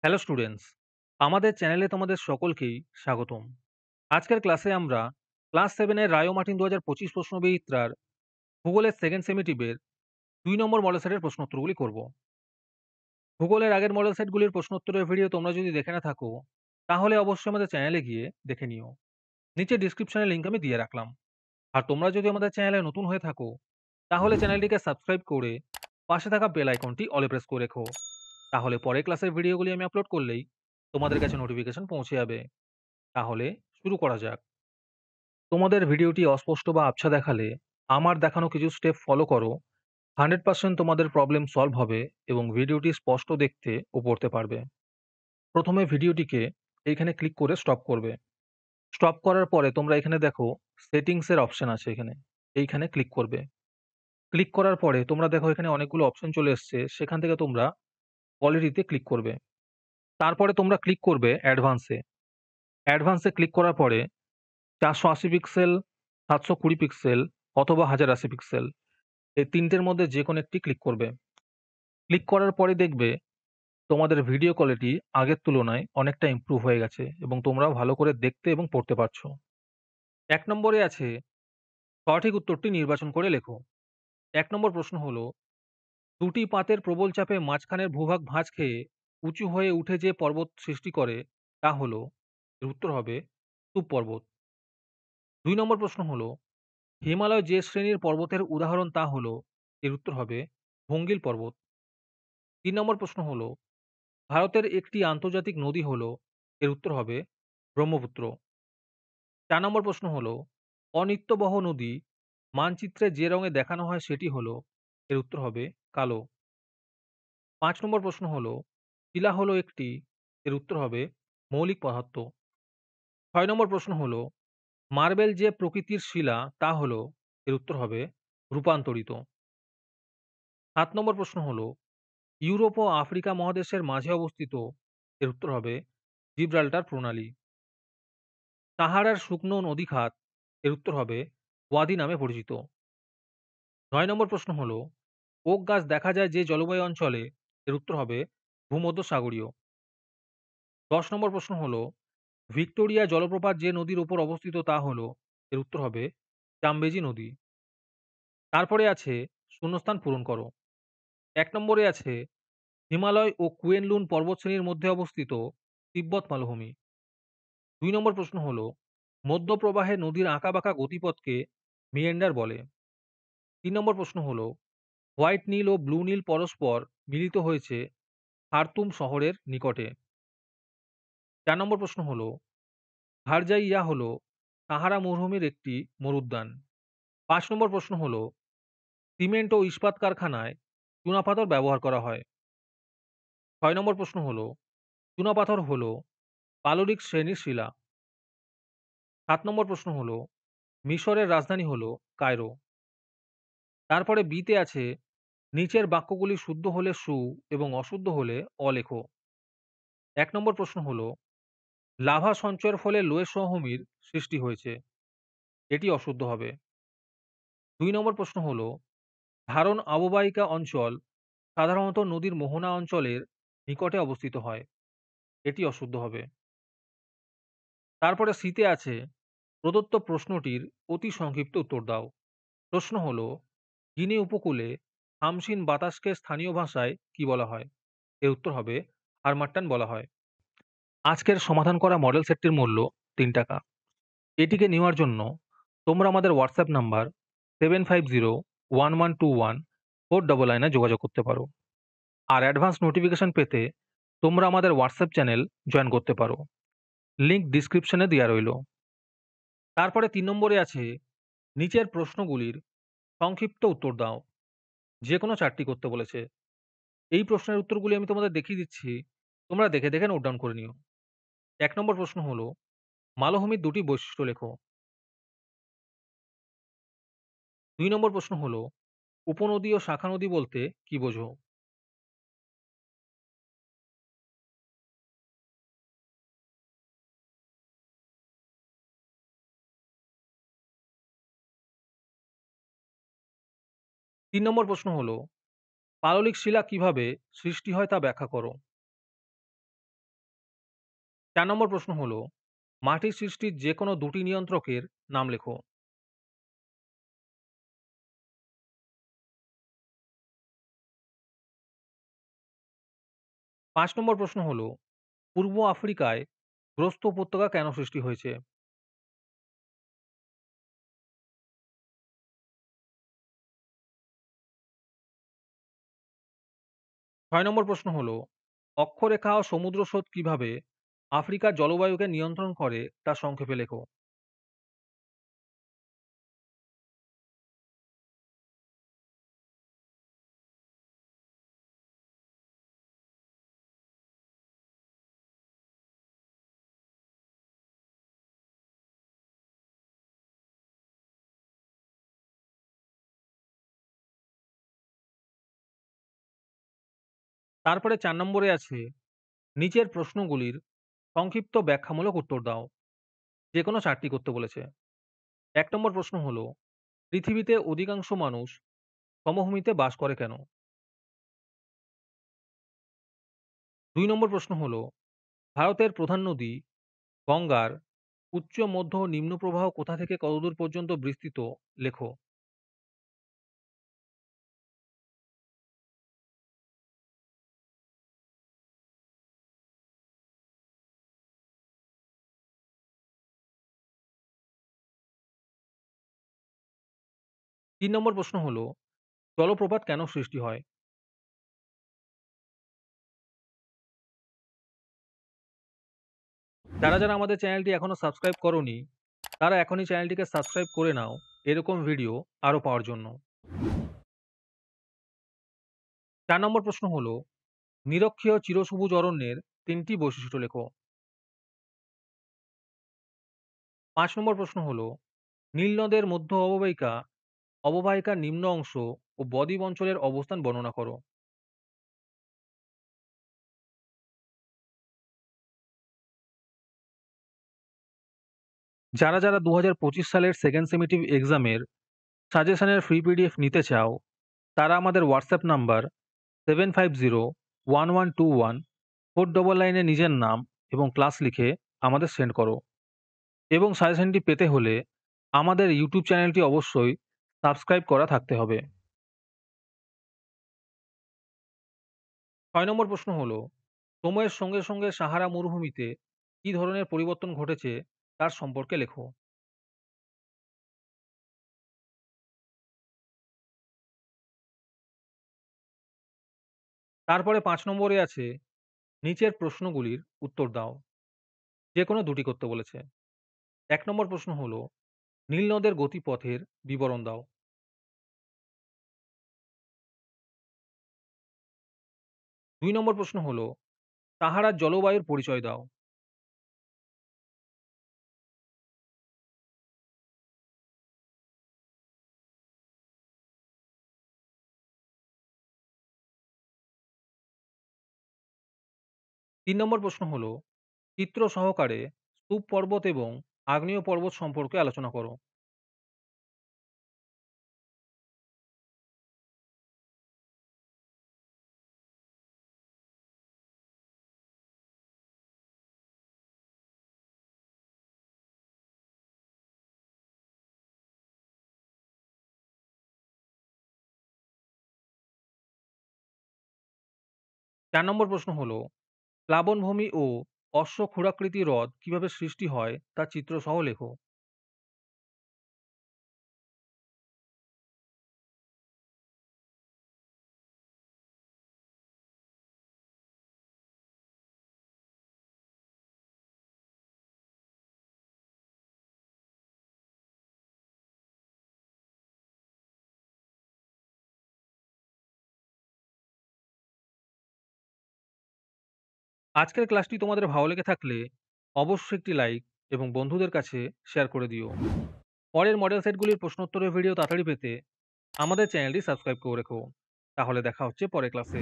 Hello students, আমাদের চ্যানেলে তোমাদের সকলকেই স্বাগতম। আজকের ক্লাসে আমরা ক্লাস 7 এর রায়ো মার্টিন 2025 প্রশ্নবিচিত্রার ভূগোলের সেকেন্ড সেমিটিভের 2 নম্বর মডেল সেটের প্রশ্নোত্তরগুলি করব। ভূগোলের আগের মডেল সেটগুলির প্রশ্নোত্তরের ভিডিও তোমরা যদি দেখে না থাকো, তাহলে অবশ্যই আমাদের চ্যানেলে গিয়ে দেখে নিও। নিচে ডিসক্রিপশনে লিংক আমি দিয়ে রাখলাম। আর তোমরা যদি আমাদের চ্যানেলে নতুন হয়ে থাকো, তাহলে চ্যানেলটিকে সাবস্ক্রাইব করে পাশে থাকা বেল আইকনটি অলে প্রেস করে রেখো। তাহলে পরের ক্লাসের ভিডিওগুলি আমি আপলোড করলেই তোমাদের কাছে নোটিফিকেশন পৌঁছে যাবে। তাহলে শুরু করা যাক। তোমাদের ভিডিওটি অস্পষ্ট বা আবছা দেখালে আমার দেখানো কিছু স্টেপ ফলো করো। 100% তোমাদের প্রবলেম সলভ হবে এবং ভিডিওটি স্পষ্ট দেখতে ও পড়তে পারবে। প্রথমে ভিডিওটিকে এইখানে ক্লিক করে স্টপ করবে। স্টপ করার পরে তোমরা এখানে দেখো সেটিংস এর অপশন আছে, এখানে এইখানে ক্লিক করবে। ক্লিক করার পরে তোমরা দেখো এখানে অনেকগুলো অপশন চলে এসছে, সেখান থেকে তোমরা কোয়ালিটিতে ক্লিক করবে। তারপরে তোমরা ক্লিক করবে অ্যাডভান্সে। অ্যাডভান্সে ক্লিক করার পরে 480 পিক্সেল, 720 পিক্সেল অথবা 1080 পিক্সেল এই তিনটের মধ্যে যে কোনো একটি ক্লিক করবে। ক্লিক করার পরে দেখবে তোমাদের ভিডিও কোয়ালিটি আগের তুলনায় অনেকটা ইমপ্রুভ হয়ে গেছে এবং তোমরাও ভালো করে দেখতে এবং পড়তে পারছো। 1 নম্বরে আছে সঠিক উত্তরটি নির্বাচন করে লেখো। 1 নম্বর প্রশ্ন হলো, দুটি পাতের প্রবল চাপে মাঝখানের ভূভাগ ভাঁজ খেয়ে উঁচু হয়ে উঠে যে পর্বত সৃষ্টি করে তা হলো, এর উত্তর হবে স্তূপ পর্বত। 2 নম্বর প্রশ্ন হলো, হিমালয় যে শ্রেণীর পর্বতের উদাহরণ তা হলো, এর উত্তর হবে ভঙ্গিল পর্বত। 3 নম্বর প্রশ্ন হলো, ভারতের একটি আন্তর্জাতিক নদী হলো, এর উত্তর হবে ব্রহ্মপুত্র। 4 নম্বর প্রশ্ন হলো, অনিত্যবহ নদী মানচিত্রে যে রঙে দেখানো হয় সেটি হলো, এর উত্তর হবে কালো। 5 নম্বর প্রশ্ন হলো, শিলা হলো একটি, এর উত্তর হবে মৌলিক পদার্থ। 6 নম্বর প্রশ্ন হলো, মার্বেল যে প্রকৃতির শিলা তা হলো, এর উত্তর হবে রূপান্তরিত। 7 নম্বর প্রশ্ন হলো, ইউরোপ ও আফ্রিকা মহাদেশের মাঝে অবস্থিত, এর উত্তর হবে জিব্রাল্টার প্রণালী। সাহারার শুকনো নদীখাত, এর উত্তর হবে ওয়াদি নামে পরিচিত। 9 নম্বর প্রশ্ন হলো, ওক গাছ দেখা যায় যে জলবায়ু অঞ্চলে, এর উত্তর হবে ভূমধ্যসাগরীয়। 10 নম্বর প্রশ্ন হলো, ভিক্টোরিয়া জলপ্রপাত যে নদীর উপর অবস্থিত তা হলো, এর উত্তর হবে জামবেজি নদী। তারপরে আছে শূন্যস্থান পূরণ করো। 1 নম্বরে আছে হিমালয় ও কুয়েনলুন পর্বতশ্রেণীর মধ্যে অবস্থিত তিব্বত মালভূমি। 2 নম্বর প্রশ্ন হলো, মধ্যপ্রবাহে নদীর আঁকাবাঁকা গতিপথকে মিয়েন্ডার বলে। 3 নম্বর প্রশ্ন হলো, হোয়াইট নীল ও ব্লু নীল পরস্পর মিলিত হয়েছে খার্তুম শহরের নিকটে। 4 নম্বর প্রশ্ন হলো, ভারজাইয়া হলো সাহারা মরুভূমির একটি মরুদ্যান। 5 নম্বর প্রশ্ন হলো, সিমেন্ট ও ইস্পাত কারখানায় চুনাপাথর ব্যবহার করা হয়। 6 নম্বর প্রশ্ন হলো, চুনাপাথর হলো পাললিক শ্রেণীর শিলা। 7 নম্বর প্রশ্ন হলো, মিশরের রাজধানী হলো কায়রো। তারপরে বিতে আছে, নিচের বাক্যগুলি শুদ্ধ হলে সু এবং অশুদ্ধ হলে অ লেখো। 1 নম্বর প্রশ্ন হলো, লাভা সঞ্চয়ের ফলে লোয়ের সমভূমির সৃষ্টি হয়েছে, এটি অশুদ্ধ হবে। 2 নম্বর প্রশ্ন হলো, ধারণ অববাহিকা অঞ্চল সাধারণত নদীর মোহনা অঞ্চলের নিকটে অবস্থিত হয়, এটি অশুদ্ধ হবে। তারপরে সিতে আছে, প্রদত্ত প্রশ্নটির অতি সংক্ষিপ্ত উত্তর দাও। প্রশ্ন হলো, গিনি উপকূলে হামসিন বাতাসকে স্থানীয় ভাষায় কি বলা হয়? এর উত্তর হবে হারমাট্টান বলা হয়। আজকের সমাধান করা মডেল সেটটির মূল্য 3 টাকা। এটিকে নেওয়ার জন্য তোমরা আমাদের হোয়াটসঅ্যাপ নাম্বার 7501121499 এ যোগাযোগ করতে পারো। আর অ্যাডভান্স নোটিফিকেশন পেতে তোমরা আমাদের হোয়াটসঅ্যাপ চ্যানেল জয়েন করতে পারো। লিংক ডিসক্রিপশনে দেওয়া রইল। তারপরে 3 নম্বরে আছে, নিচের প্রশ্নগুলির সংক্ষিপ্ত উত্তর দাও। যে কোনো 4টি করতে বলেছে। এই প্রশ্নের উত্তরগুলি আমি তোমাদের দেখিয়ে দিচ্ছি। তোমরা দেখে দেখে নোট ডাউন করে নিও। 1 নম্বর প্রশ্ন হলো, মালভূমির 2টি বৈশিষ্ট্য লেখো। 2 নম্বর প্রশ্ন হলো, উপনদী ও শাখা নদী বলতে কি বোঝো? 3 নম্বর প্রশ্ন হলো, পাললিক শিলা কিভাবে সৃষ্টি হয় তা ব্যাখ্যা করো। ৪ নম্বর প্রশ্ন হলো, মাটির সৃষ্টির যেকোনো ২ টি নিয়ন্ত্রকের নাম লেখো। ৫ নম্বর প্রশ্ন হলো, পূর্ব আফ্রিকায় গ্রস্ত উপত্যকা কেন সৃষ্টি হয়েছে? ৬ নম্বর প্রশ্ন হলো, অক্ষরেখা ও সমুদ্র স্রোত কিভাবে আফ্রিকার জলবায়ুকে নিয়ন্ত্রণ করে তা সংক্ষেপে লেখো। তারপরে ৪ নম্বরে আছে, নিচের প্রশ্নগুলির সংক্ষিপ্ত ব্যাখ্যামূলক উত্তর দাও। যেকোনো ৪ টি করতে বলেছে। ১ নম্বর প্রশ্ন হলো, পৃথিবীতে অধিকাংশ মানুষ সমভূমিতে বাস করে কেন? ২ নম্বর প্রশ্ন হলো, ভারতের প্রধান নদী গঙ্গার উচ্চ, মধ্য ও নিম্ন প্রবাহ কোথা থেকে কতদূর পর্যন্ত বিস্তৃত লেখো। ৩ নম্বর প্রশ্ন হলো, জলপ্রপাত কেন সৃষ্টি হয়? যারা আমাদের চ্যানেলটি এখনো সাবস্ক্রাইব করোনি, তারা এখনই চ্যানেলটিকে সাবস্ক্রাইব করে নাও এরকম ভিডিও আরো পাওয়ার জন্য। ৪ নম্বর প্রশ্ন হলো, নিরক্ষীয় চিরসবুজ অরণ্যের ৩ টি বৈশিষ্ট্য লেখো। ৫ নম্বর প্রশ্ন হলো, নীল নদের মধ্য অববাহিকার নিম্ন অংশ ও বদ্বীপ অঞ্চলের অবস্থান বর্ণনা করো। যারা ২০২৫ সালের সেকেন্ড সেমেটিভ এক্সামের সাজেশনের ফ্রি পিডিএফ নিতে চাও, তারা আমাদের হোয়াটসঅ্যাপ নাম্বার 7501121499 এ নিজের নাম এবং ক্লাস লিখে আমাদের সেন্ড করো। এবং সাজেশনটি পেতে হলে আমাদের ইউটিউব চ্যানেলটি অবশ্যই সাবস্ক্রাইব করা থাকতে হবে। ৬ নম্বর প্রশ্ন হলো, সময়ের সঙ্গে সাহারা মরুভূমিতে কী ধরনের পরিবর্তন ঘটেছে তার সম্পর্কে লেখো। তারপরে ৫ নম্বরে আছে, নিচের প্রশ্নগুলির উত্তর দাও। যেকোনো ২ টি করতে বলেছে। ১ নম্বর প্রশ্ন হলো, নীল নদের গতিপথের বিবরণ দাও। ২ নম্বর প্রশ্ন হলো, সাহারার জলবায়ুর পরিচয় দাও। ৩ নম্বর প্রশ্ন হলো, চিত্র সহকারে স্তূপ পর্বত এবং আগ্নেয় পর্বত সম্পর্কে আলোচনা করো। ৪ নম্বর প্রশ্ন হলো, প্লাবনভূমি ও অশ্বক্ষুরাকৃতি হ্রদ কিভাবে সৃষ্টি হয় তা চিত্রসহ লেখো। আজকের ক্লাসটি তোমাদের ভালো লেগে থাকলে অবশ্যই একটি লাইক এবং বন্ধুদের কাছে শেয়ার করে দিও। পরের মডেল সেটগুলির প্রশ্নোত্তরের ভিডিও তাড়াতাড়ি পেতে আমাদের চ্যানেলটি সাবস্ক্রাইব করে রেখো। তাহলে দেখা হচ্ছে পরের ক্লাসে।